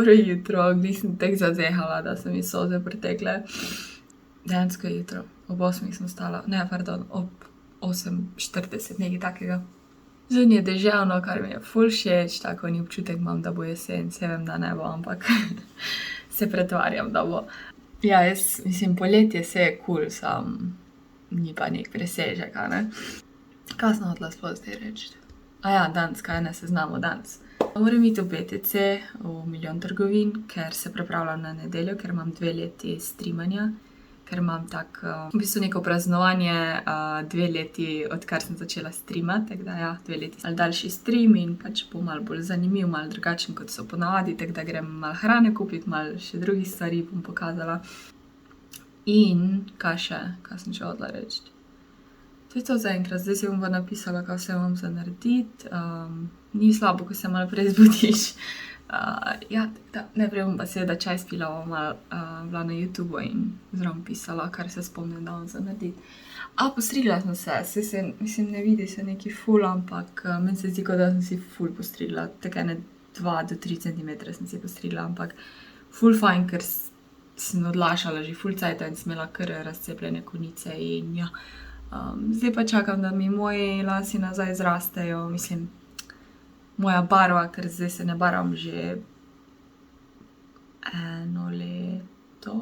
Dobro jutro, nisem tek zazehala, da so mi solze pretekle. Dejansko jutro, ob 8 sem stala, ob 8:40, nekaj takega. Zunaj je deževno, kar mi je ful všeč, tako ni občutek imam, da bo jesen, saj vem, da ne bo, ampak se pretvarjam, da bo. Ja, mislim, poletje se je kul, ni pa nek presežek, a ne. Kaj sem hotela sploh zdaj reči? Danes, kaj na seznamu danes. Moram iti v BTC, v Milijon trgovin, ker se pripravljam na nedeljo, ker imam 2 leti streamanja, ker imam v bistvu neko praznovanje 2 leti, odkar sem začela streamati, tako da 2 leti malo daljši stream in pač bo malo bolj zanimiv, malo drugačen, kot so ponavadi, tako da grem malo hrane kupiti, malo še drugih stvari bom pokazala. In kaj sem še hotela reči? To je to zaenkrat, zdaj si bom pa napisala, kaj vse imam za narediti. Ni slabo, ko se malo prej zbudiš. Najprej bom pa seveda čaj spila, bom malo bila na YouTubeu in zraven pisala, kar se spomnim, da imam za narediti. Postrigla sem se, mislim, ne vidi se neki ful, ampak meni se zdi, kot da sem si ful postrigla. Tako ene 2 do 3 centimetre sem si postrigla, ampak ful fajn, ker sem odlašala že ful cajta in sem imela kar razcepljene konice in ja. Zdaj pa čakam, da mi moji lasje nazaj zrastejo, mislim, moja barva, ker zdaj se ne barvam že 1 leto.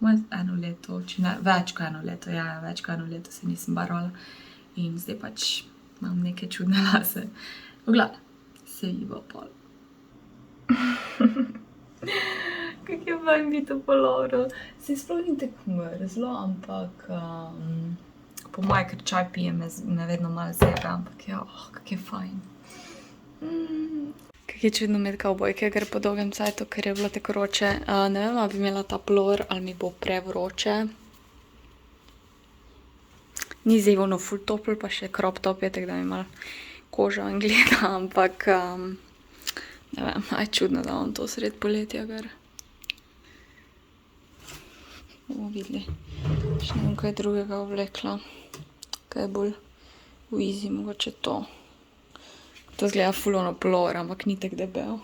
1 leto, če ne, več kot 1 leto, več kot 1 leto se nisem barvala. In zdaj pač imam neke čudne lase. V glavnem, se bo pol. Kako je fajn biti v puloveru. Saj sploh ni tako mrzlo, ampak po moje, ker čaj pijem, me vedno malo zebe, ampak kako je fajn. Kako je čudno imeti kavbojke, ker po dolgem cajtu, ker je bilo tako vroče. Ne vem, ali bi imela ta pulover, ali mi bo prevroče. Ni zdaj ono ful toplo, pa še crop top je, tako da mi malo koža in gleda, ampak ne vem, čudno, da imam to sred poletja, ker bomo videli. Še ne vem, kaj drugega oblekla, kaj je bolj v easy, mogoče to. To zgleda ful ono pulover, ampak ni tako debel.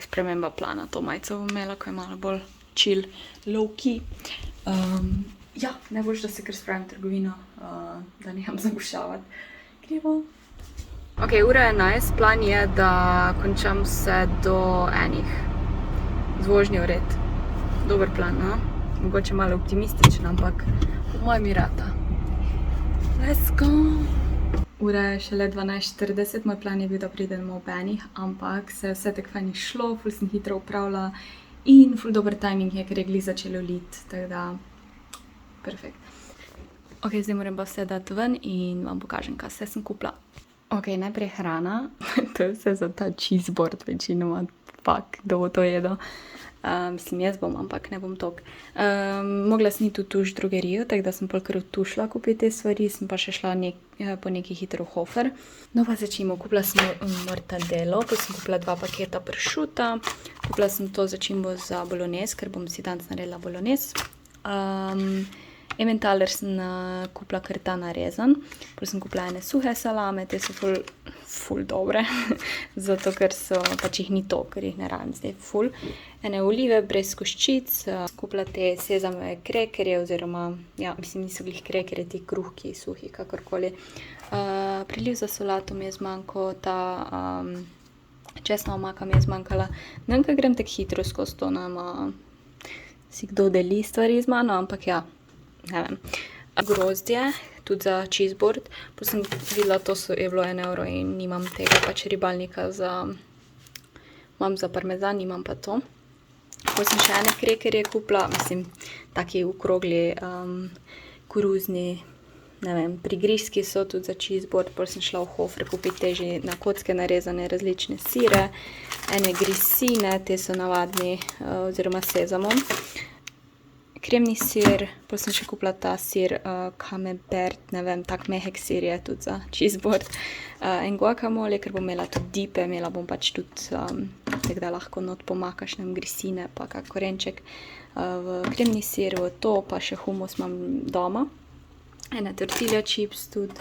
Sprememba plana, to majico bom imela, ko je malo bolj chill, low key. Najboljše, da se kar spravim v trgovino, da neham zagušavati. Gremo. Ura je 11, plan je, da končam vse do 1. Z vožnjo v red. Dober plan, no? Mogoče malo optimističen, ampak po mojem mi rata. Let's go! Ura je šele 12:40, moj plan je bil, da pridemo ob 1, ampak se je vse tako fajn izšlo, ful sem hitro upravila in ful dober timing je, ker je glih začelo liti, tako da perfekt. Zdaj moram pa vse dati ven in vam pokažem, kaj vse sem kupila. Najprej hrana, to je vse za ta cheeseboard večinoma, kdo bo to jedel. Mislim, jaz bom, ampak ne bom toliko. Mogla sem iti v tuš drogerijo, tako da sem pol kar v tuš šla kupiti te stvari, sem pa še šla po neki hitro v Hofer. No pa začimo, kupila sem mortadelo, pa sem kupila 2 paketa pršuta, kupila sem to začimbo za bolognese, ker bom si danes naredila bolognese. Emmentaler sem kupila kar ta narezan, potem sem kupila ene suhe salame, te so ful dobre, zato ker pač jih ni to, ker jih ne rabim zdaj ful. Ene olive brez koščic, kupila te sezamove krekerje, oziroma, mislim, niso glih krekerje, ti kruhki, suhi, kakorkoli. Priliv za solato mi je zmanjkal, ta česna omaka mi je zmanjkala. Ne vem, kaj grem tako hitro skozi to, si kdo deli stvari z mano, ampak ne vem. Grozdje, tudi za cheeseboard, pa sem videla, to je bilo 1 euro in nimam tega pač ribalnika imam za parmezan, nimam pa to. Pa sem še ene krekerje kupila, mislim, taki okrogli, koruzni, ne vem, prigrizki so tudi za cheeseboard, pa sem šla v Hofer kupiti te že na kocke narezane različne sire, ene grisine, te so navadni, oziroma sezamom. Kremni sir, pa sem še kupila ta sir camembert, ne vem, tak mehek sir je tudi za cheeseboard. En guacamole, ker bom imela tudi dipe, imela bom pač tudi, tako da lahko not pomakaš, ne vem, grisine, pa kak korenček. V kremni sir, v to, pa še humus imam doma. Ene tortilla chips tudi.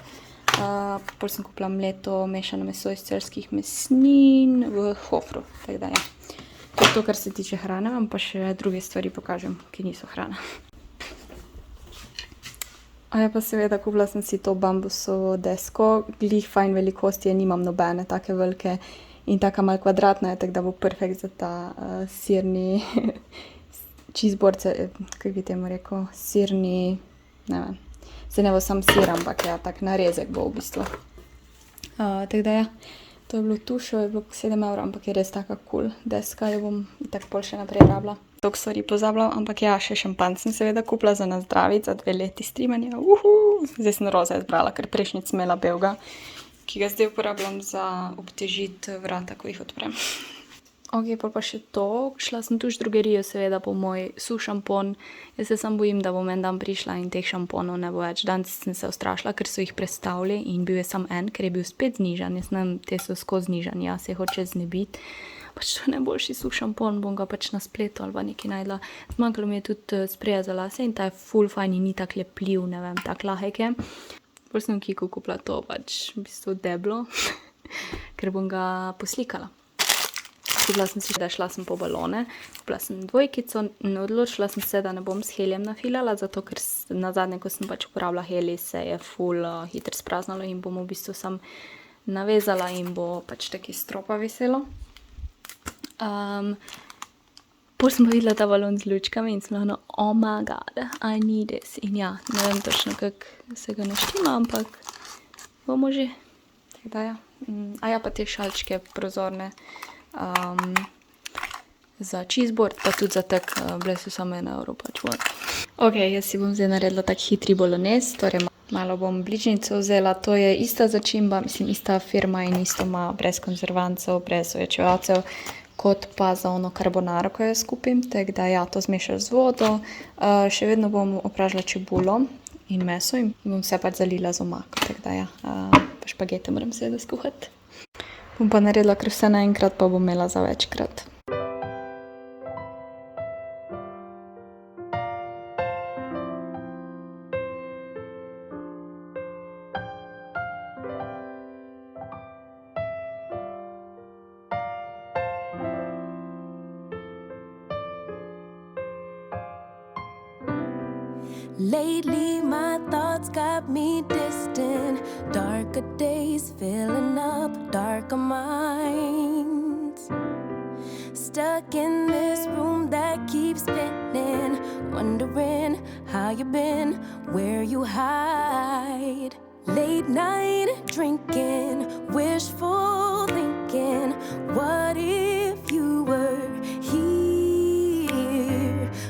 Pol sem kupila mleto mešano meso iz celjskih mesnin v Hofru. Tako da, ja. To je to, kar se tiče hrane, vam pa še druge stvari pokažem, ki niso hrana. A ja pa seveda kupila sem si to bambusovo desko, glih fajn velikosti je, nimam nobene take velike in taka malo kvadratna je, tako da bo perfekt za ta sirni cheeseboard, kako bi temu rekel, sirni, ne vem, zdaj ne bo sam sir, ampak ja, tak narezek bo v bistvu. Tako da ja, to je bilo tu, še je bilo 7 €, ampak je res taka cool deska, jo bom itak pol še naprej rabila. Toliko stvari pozabila, ampak ja, še šampanj sem seveda kupila za nazdraviti, za 2 leti streamanja. Zdaj sem roza izbrala, ker prejšnjič sem imela belga, ki ga zdaj uporabljam za obtežiti vrata, ko jih odprem. Ok, pol pa še to. Šla sem tuš v drogerijo seveda po moj suh šampon. Jaz se samo bojim, da bom en dan prišla in teh šamponov ne bo več. Danes sem se ustrašila, ker so jih prestavili in bil je samo en, ker je bil spet znižan. Jaz ne vem, te so skozi znižani, ja, se je hoče znebiti. Pač to je najboljši suh šampon, bom ga pač na spletu ali pa nekaj najdla. Zmanjkalo mi je tudi spreja za lase in ta je ful fajn in ni tak lepljiv, ne vem, tak lahek je. Pol sem v Kiku kupila to pač v bistvu deblo, ker bom ga poslikala. Kupila sem si, da šla sem po balone, kupila sem dvojkico, odločila sem se, da ne bom s helijem nafilala, zato ker nazadnje, ko sem pač uporabila helij, se je ful hitro spraznalo in bom v bistvu sam navezala in bo pač taki stropa veselo. Pol sem pa videla ta balon z lučkami in sem lahko, oh my god, I need this. In ja, ne vem točno, kako se ga naštima, ampak bomo že. Tako da ja. A ja, pa te šalčke prozorne za cheeseboard, pa tudi za tak, bile so samo 1 € pač. Ok, jaz si bom zdaj naredila tak hitri bolognese, torej malo bom bližnjico vzela, to je ista začimba, mislim ista firma in isto ima brez konzervancov, brez ojačevalcev, kot pa za ono carbonaro, ko jo skupim, tako da ja, to zmešaš z vodo. Še vedno bom opražila čebulo in meso in bom vse pač zalila z omako, tako da ja, pa špagete moram seveda skuhati. Bom pa naredila kar vse naenkrat, pa bom imela za večkrat. Lately my thoughts got me distant, darker days filling up darker minds. Stuck in this room that keeps spinning, wondering how you been, where you hide. Late night drinking, wishful thinking, what if you were here?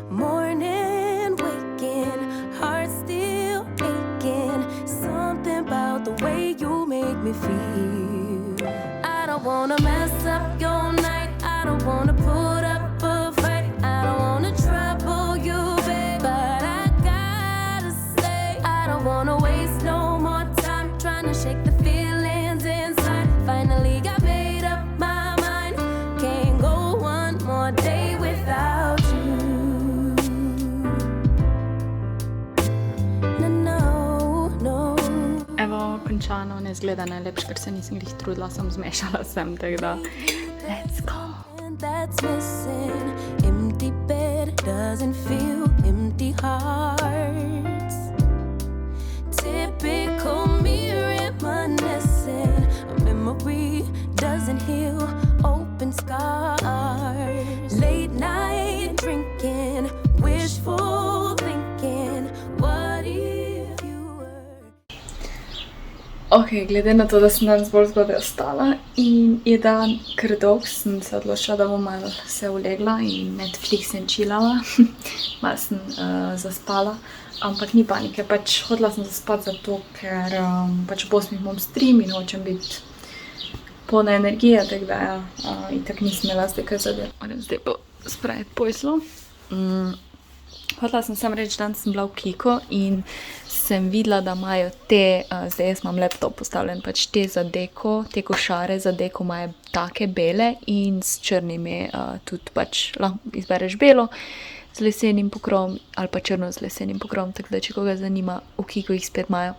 Morning waking, heart still aching, something about the way you make me feel. I don't wanna mess up your night, I don't wanna put up a fight, I don't wanna trouble you, babe, but I gotta say, I don't wanna waste no more time trying to shake the feelings inside. Finally got made up my mind, can't go one more day without you. No. Evo, končano, ne zgleda najlepše, ker se nisem glih trudila, sem zmešala sem, tako da let's go. That's missing, empty bed doesn't feel empty hearts. Typical me reminiscing, a memory doesn't heal open scars. Late night drinking, wishful thinking, what if you were. Ok, glede na to, da sem danes bolj zgodaj ostala in je dan kar dolg, sem se odločila, da bom malo se ulegla in Netflix in chillala. Malo sem zaspala, ampak ni panike, pač hodila sem zaspati zato, ker pač ob 8 imam stream in hočem biti polna energije, tako da ja, itak nisem imela zdaj kaj zadeti. Moram zdaj pa spraviti pojslo. Hodila sem samo reči, danes sem bila v Kiku in sem videla, da imajo te, zdaj jaz imam laptop postavljen, pač te za deko, te košare za deko imajo take bele in s črnimi tudi pač lahko izbereš belo z lesenim pokrovom ali pa črno z lesenim pokrovom, tako da če koga zanima, v Kiku jih spet imajo.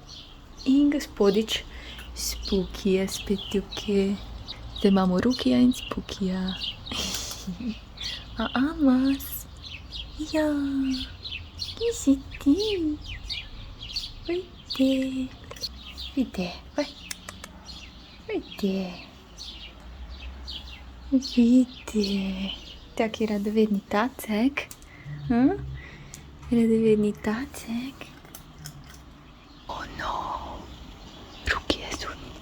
In gospodič Spooky je spet tukaj. Zdaj imamo Rukija in Spookija. Mas. Ja. Kje si ti? Vidi. Vidi. Vidi. Vidi. Taki radovedni tacek. Radovedni tacek. Oh no. Ruki je zunaj.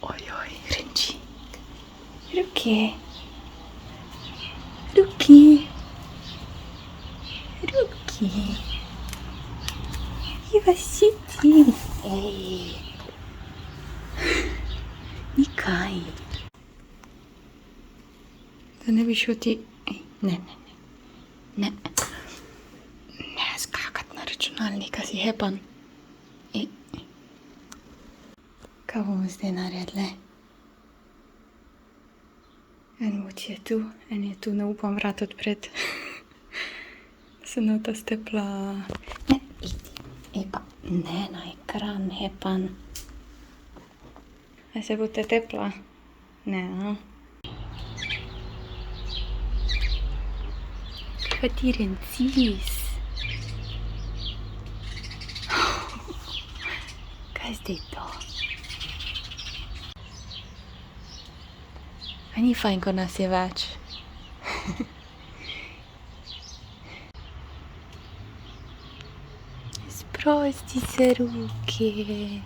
Ojoj, renči. Ruki. Ruki. Ruki. Kje si ti? Ej. Nikaj. Da ne bi šel ti... Ne. Ne skakat na računalnika, si hepan. Kaj bomo zdaj naredili? En moč je tu, en je tu, ne upam vrat odpreti. Se nota stepla... Ne, idi. Pa, ne na ekran, hepan. A se bo te tepla? Ne, a? Kaj ti rencis? Kaj zdaj to? A ni fajn, ko nas je več? Sprosti se, Ruki.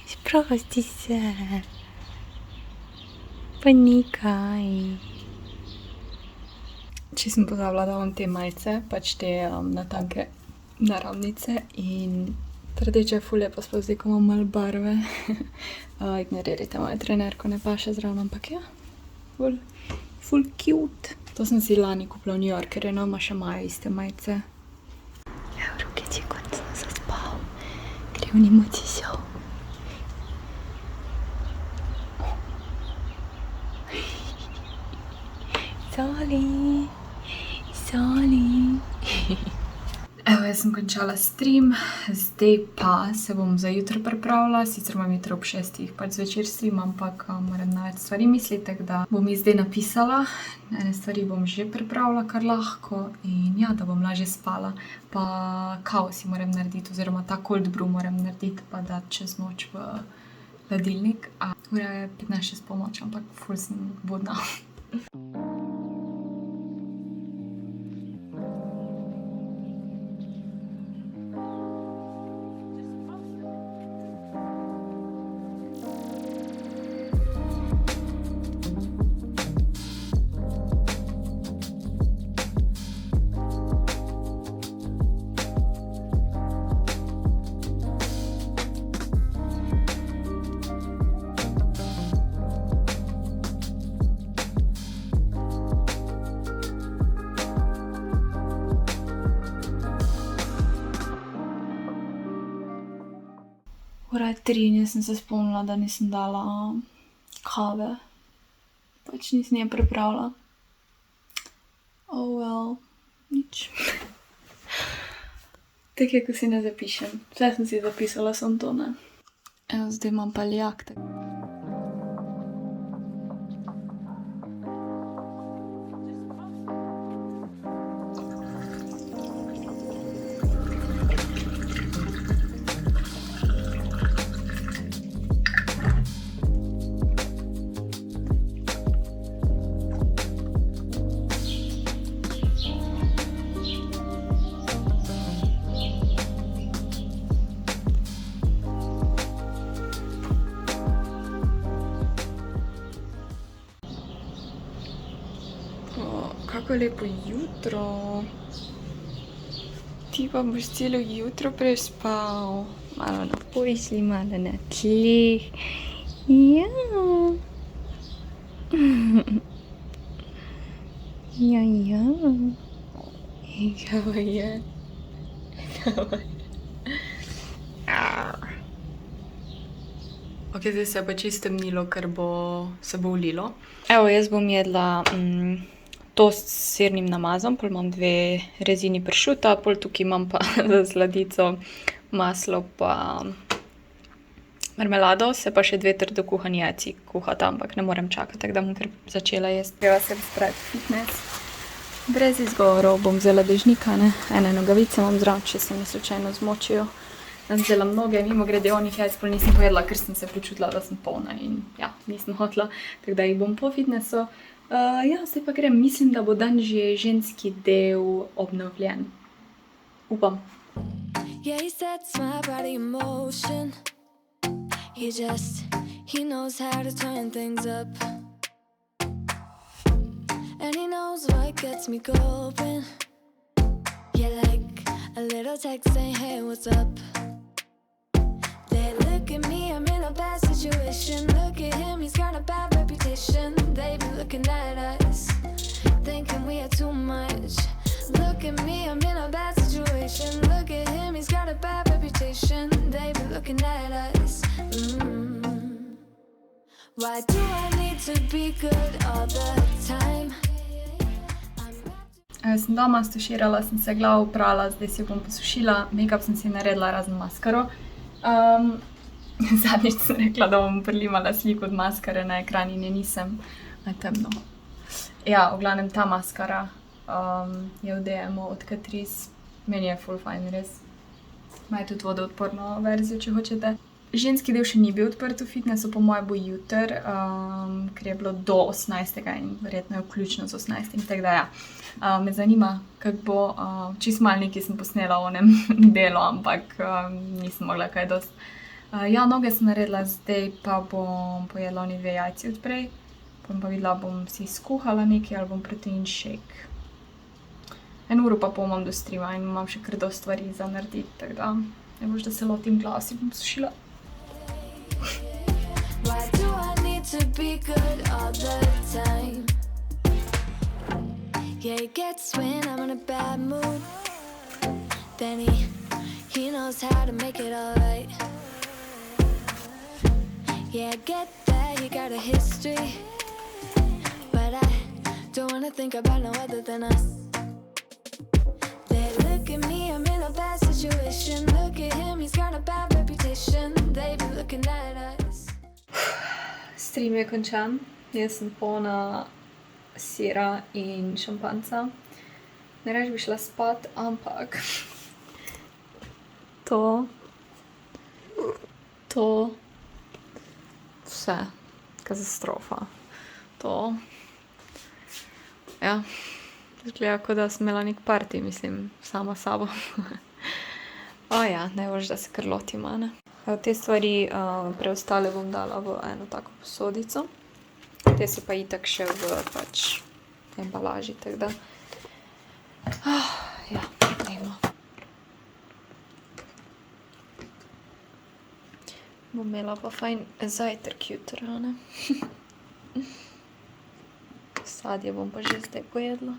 Sprosti se. Pa nikaj. Če sem pozabila, da imam te majice, pač te natanke naramnice in trdeče fulje pa sploh zdaj, ko imam malo barve. Ignorirajte mojo trenerko, ne paše zraven, ampak ja, ful cute. To sem si lani kupila v New Yorkerju, no, ima še Maja iste majice. Ja, Rukic je končno zaspal, ker je v nimoci šel. Soli. Evo, jaz sem končala stream, zdaj pa se bom za jutro pripravila, sicer imam jutro ob 6, pač zvečer stream, ampak moram na več stvari misliti, tako da bom jih zdaj napisala. Ene stvari bom že pripravila kar lahko in ja, da bom lažje spala. Pa kavo si moram narediti, oziroma ta cold brew moram narediti, pa dati čez noč v hladilnik. Ura je 15:06 polnoč, ampak ful sem budna. Ura je 3 in jaz sem se spomnila, da nisem dala kave. Pač nisem je pripravila. Oh well, nič. Tako je, ko si ne zapišem. Vse sem si zapisala, samo to ne. Evo, zdaj imam paljak. Kako lepo jutro. Ti pa boš celo jutro prespal. Malo na posli, malo na tleh. Ja. Ja. Kaj je? Ok, zdaj se je pa čisto temnilo, ker se bo ulilo. Evo, jaz bom jedla tost s sirnim namazom, pol imam 2 rezini pršuta, pol tukaj imam pa za sladico maslo pa marmelado, se pa še 2 trdo kuhani jajci kuhata, ampak ne morem čakati, tako da bom kar začela jesti. Treba se spraviti fitness. Brez izgovorov bom vzela dežnika, ne. Ene nogavice imam zraven, če se mi slučajno zmočijo. Vzela mnoge, mimogrede onih jajc pol nisem pojedla, ker sem se počutila, da sem polna in ja, nisem hotela, tako da jih bom po fitnessu. Ja, zdaj pa grem, mislim, da bo dan že ženski del obnovljen. Upam. Yeah, he sets my body in motion. He knows how to turn things up. And he knows what gets me going. Yeah, like a little text saying, hey, what's up? They look at me, I'm in a bad situation. Look at him, he's got a bad reputation. They be looking at us, thinking we are too much. Look at me, I'm in a bad situation. Look at him, he's got a bad reputation. They be looking at us. Why do I need to be good all the time? Sem doma stuširala, sem se glavo prala, zdaj si jo bom posušila. Make-up sem si naredila razen maskaro. Zadnjič sem rekla, da bom prilimala sliko od maskare na ekran in je nisem. Temno. Ja, v glavnem ta maskara je v DM-u od Catrice. Meni je ful fajn, res. Imajo tudi vodoodporno verzijo, če hočete. Ženski del še ni bil odprt v fitnessu, po moje bo jutri, ker je bilo do 18. in verjetno je vključno z 18. Tako da ja. Me zanima, kako bo. Čist malo nekaj sem posnela o onem delu, ampak nisem mogla kaj dosti. Ja, noge sem naredila, zdaj pa bom pojedla oni 2 jajci od prej. Bom pa videla, bom si skuhala nekaj ali bom protein shake. 1 uro pa pol imam do streama in imam še kar dosti stvari za narediti, tako da ne boš, da se lotim glava, si bom sušila. Why do I need to be good all the time? Yeah, he gets when I'm in a bad mood. Then he knows how to make it alright. Yeah, I get that you got a history, but I don't wanna think about no other than us. They look at me, I'm in a bad situation. Look at him, he's got a bad reputation. They be looking at us. Stream je končan. Jaz sem polna sira in šampanca. Najraje bi šla spat, ampak to vse, katastrofa. To, ja, izgleda, kot da sem imela nek party, mislim, sama s sabo. Ja, najbolj, da se kar lotim, a ne. Te stvari preostale bom dala v eno tako posodico. Te so pa itak še v pač embalaži, tako da. Ja, dajmo. Bom imela pa fajn zajtrk jutri, a ne. Sadje bom pa že zdaj pojedla.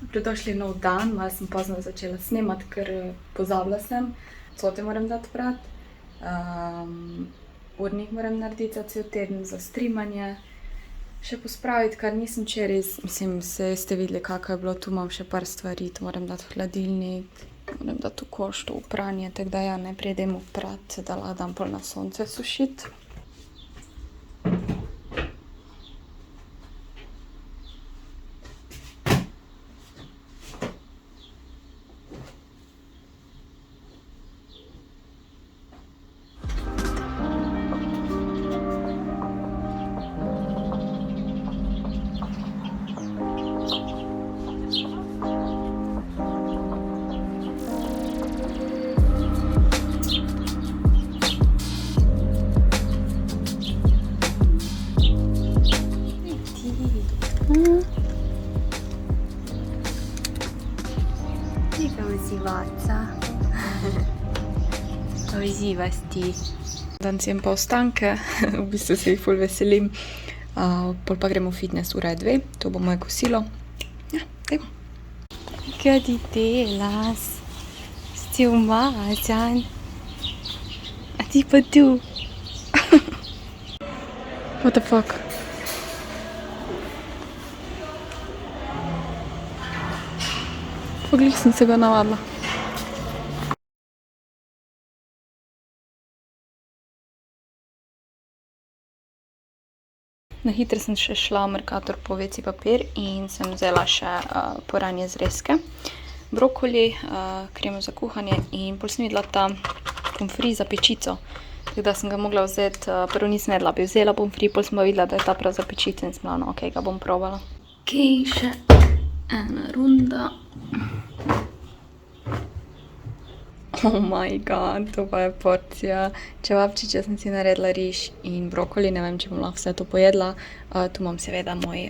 Dobrodošli nov dan, malo sem pozno začela snemati, ker pozabila sem. Cote moram dati prat. Urnik moram narediti za cel teden za streamanje. Še pospraviti, kar nisem včeraj, mislim, ste videli, kako je bilo. Tu imam še par stvari, to moram dati v hladilnik, moram dati v koš, to v pranje, tako da ja, najprej idem v prat, da lahko dam pol na sonce sušiti. Odzivasti. Dan si jem pa ostanke, v bistvu se jih ful veselim. Pol pa gremo v fitness ura 2, to bo moje kosilo. Ja, dajmo. Kaj ti delaš? Si umazan? A ti pa tu? What the fuck? Poglih sem se ga navadila. Na hitro sem še šla v Mercator po WC papir in sem vzela še poranje zrezke. Brokoli, kremo za kuhanje in pol sem videla ta pomfri za pečico. Tako da sem ga mogla vzeti, prvo nisem vedela, bi vzela pomfri, pol sem pa videla, da je ta prav za pečico in sem bila, no, okej, ga bom probala. Okej, še ena runda. Oh my god, to pa je porcija. Čevapčiča sem si naredila riž in brokoli, ne vem, če bom lahko vse to pojedla. Tu imam seveda moj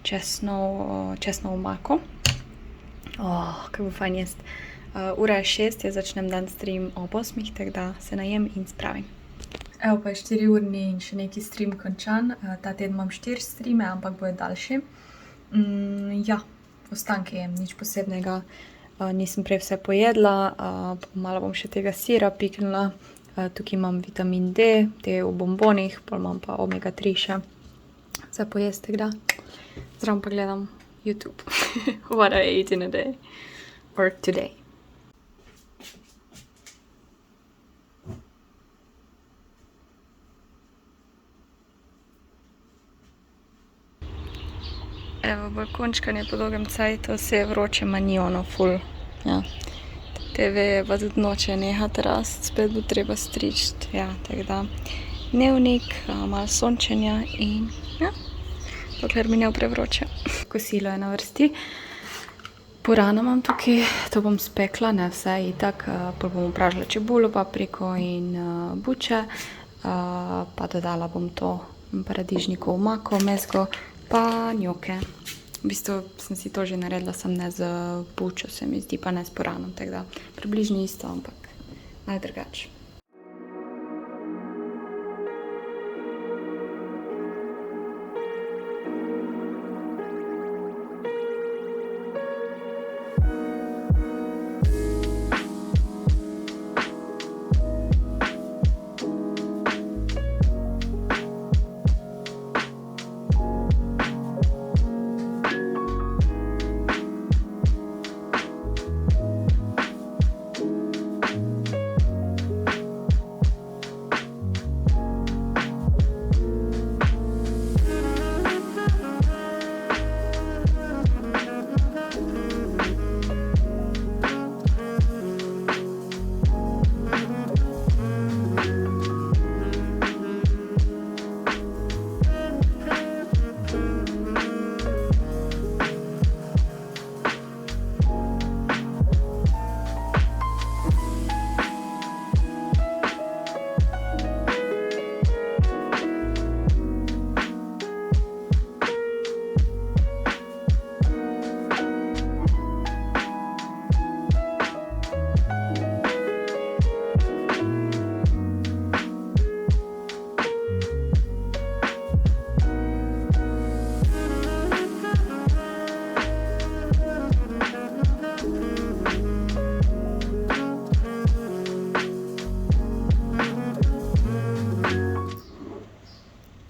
česnov omako. Kaj bo fajn jest. Ura je 6, jaz začnem dan stream ob 8, tako da se najem in spravim. Evo pa je 4-urni in še neki stream končan. Ta teden imam 4 streame, ampak bojo daljši. Ja, ostanke jem, nič posebnega. Nisem prej vse pojedla, malo bom še tega sira piknila. Tukaj imam vitamin D, te v bombonih, pol imam pa omega 3 še za pojesti, tako da zraven pa gledam YouTube. What I ate in a day. Or today. Evo, balkončkanje po dolgem cajtu, se je vroče, ma ni ono ful. Ja. TV je pa tudi noče nehati rast, spet bo treba stričiti. Ja, tako da dnevnik, malo sončenja in ja, dokler mi ne bo prevroče. Kosilo je na vrsti. Purana imam tukaj, to bom spekla, ne vse itak. Pol bom pražila čebulo, papriko in buče. Pa dodala bom to paradižnikov omako, mezgo, pa njoke. V bistvu sem si to že naredila, sem ne z bučo, se mi zdi, pa ne s puranom, tako da približno isto, ampak malo drugače.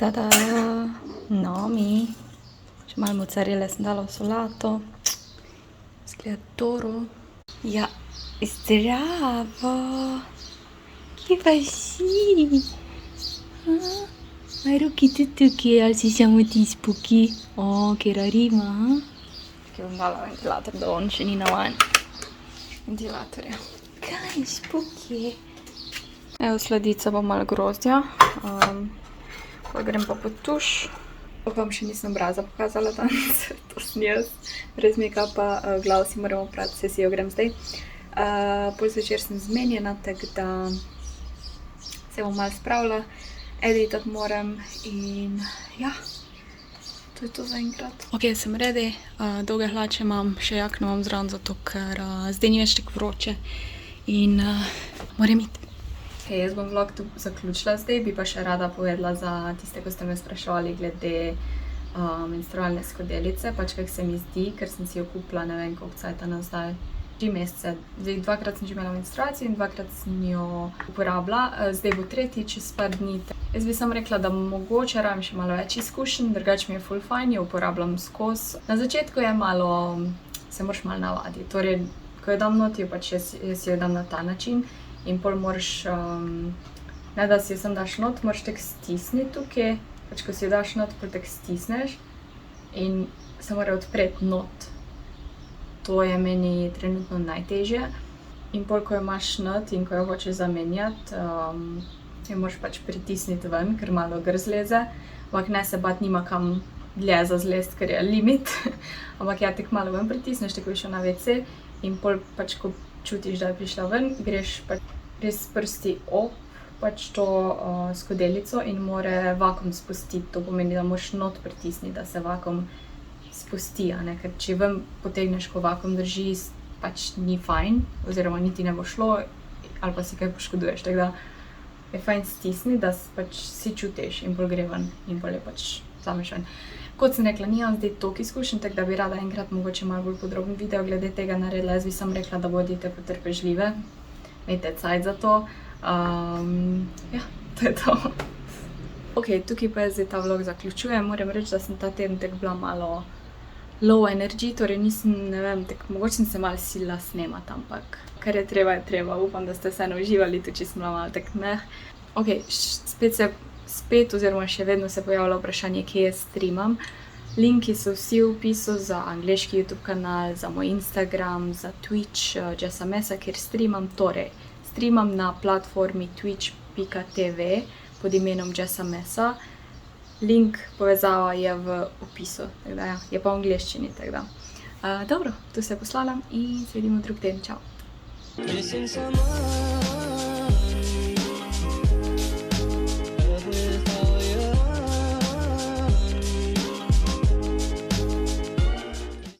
Tada! No, mi. Še malo mozzarelle sem dala v solato. Izgleda dobro. Ja, zdravo! Kje pa si? Aj roki tudi tukaj, ali si samo ti spuki? O, kjera rima, ha? Tukaj bom dala ventilator, da on še ni navajen. Ventilatorja. Kaj, spuki? Evo, sladica bo malo grozdja. Pa grem pa pod tuš. Vam še nisem obraza pokazala danes, to sem jaz. Brez make-upa, glavo si moramo oprati, sesijo grem zdaj. Pol zvečer sem zmenjena, tako da se bom malo spravila. Editati moram in ja, to je to za enkrat. Ok, sem ready, dolge hlače imam, še jakno imam zraven, zato ker zdaj ni več tako vroče in moram iti. Jaz bom vlog tu zaključila zdaj, bi pa še rada povedala za tiste, ko ste me spraševali glede menstrualne skodelice, pač kak se mi zdi, ker sem si jo kupila, ne vem koliko cajta nazaj, 3 mesece. Zdaj 2-krat sem že imela menstruacijo in 2-krat sem jo uporabila, zdaj bo 3. čez par dni. Jaz bi samo rekla, da mogoče rabim še malo več izkušenj, drugače mi je ful fajn, jo uporabljam skozi. Na začetku je malo, se moraš malo navaditi, torej, ko jo dam noti, pač jaz jo dam na ta način. In pol moraš, ne da si jo sem daš not, moraš tako stisniti tukaj pač ko si jo daš not, potem stisneš in se mora odpreti not. To je meni trenutno najtežje. In pol, ko jo imaš not in ko jo hočeš zamenjati, jo moraš pač pritisniti ven, ker malo grzleze. Ampak ne se bat, nima kam dlje zazlest, ker je limit. Ampak ja, tako malo ven pritisneš, tako bi šel na WC in pol pač, ko čutiš, da je prišla ven, greš pač res prsti ob pač to skodelico in more vakuum spustiti. To pomeni, da moraš not pritisniti, da se vakuum spusti, a ne? Ker če ven potegneš, ko vakuum drži, pač ni fajn, oziroma niti ne bo šlo, ali pa si kaj poškoduješ, tako da je fajn stisniti, da pač si čutiš in pol gre ven in pol je pač vzameš ven. Kot sem rekla, nimam zdaj toliko izkušenj, tako da bi rada enkrat mogoče malo bolj podroben video glede tega naredila. Jaz bi samo rekla, da bodite potrpežljive, imejte cajt za to. Ja, to je to. Ok, tukaj pa jaz zdaj ta vlog zaključujem. Moram reči, da sem ta teden tako bila malo low energy, torej nisem, ne vem, tako mogoče sem se malo silila snemati, ampak kar je treba. Upam, da ste vseeno uživali, tudi če sem bila malo tak meh. Ok, spet oziroma še vedno se pojavlja vprašanje, kje jaz streamam. Linki so vsi v opisu za angleški YouTube kanal, za moj Instagram, za Twitch Jessa Messa, kjer streamam. Torej, streamam na platformi twitch.tv pod imenom Jessa Messa. Link, povezava je v opisu, tako da ja, je pa v angleščini, tako da. Dobro, tu se poslala in se vidimo drug teden, čau.